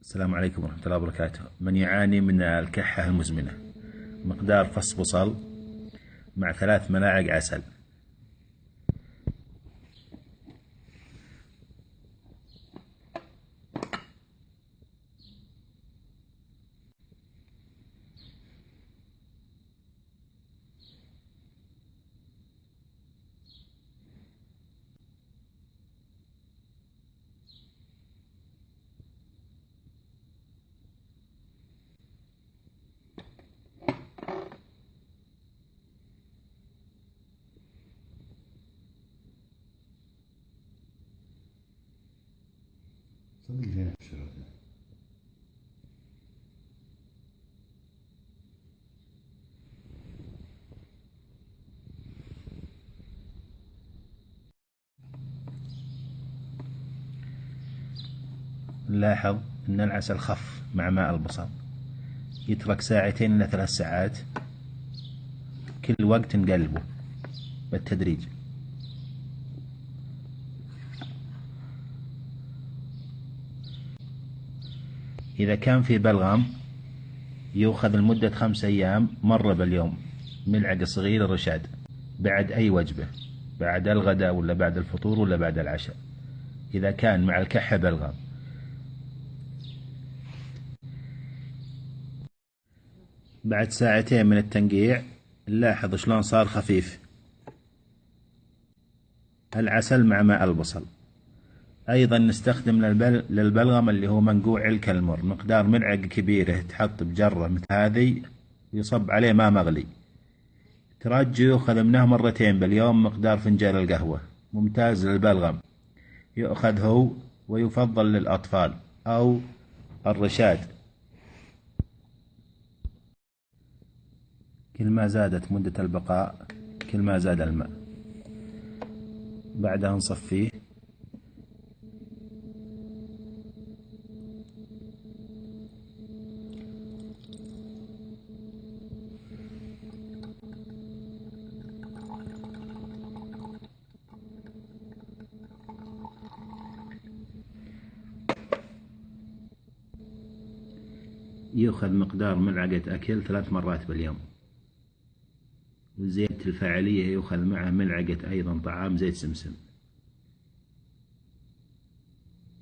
السلام عليكم ورحمة الله وبركاته. من يعاني من الكحة المزمنة، مقدار فص بصل مع 3 ملاعق عسل. صدق زين الشرب. نلاحظ أن العسل خف مع ماء البصل، يترك 2 إلى 3 ساعات، كل وقت نقلبه بالتدريج. إذا كان في بلغم يؤخذ لمدة 5 أيام مرة باليوم، ملعقة صغيرة رشاد بعد أي وجبة، بعد الغداء ولا بعد الفطور ولا بعد العشاء، إذا كان مع الكحة بلغم. بعد 2 ساعات من التنقيع نلاحظ شلون صار خفيف العسل مع ماء البصل. أيضا نستخدم للبلغم اللي هو منقوع الكلمر، مقدار ملعقة كبيرة تحط بجرة مثل هذه ويصب عليه ماء مغلي، تراجي يؤخذ منه 2 مرات باليوم، مقدار فنجان القهوة. ممتاز للبلغم، يؤخذ هو ويفضل للأطفال أو الرشاد. كل ما زادت مدة البقاء كل ما زاد الماء. بعدها نصفيه. يؤخذ مقدار ملعقة أكل 3 مرات باليوم. وزيادة الفاعلية يؤخذ معه ملعقة أيضا طعام زيت سمسم.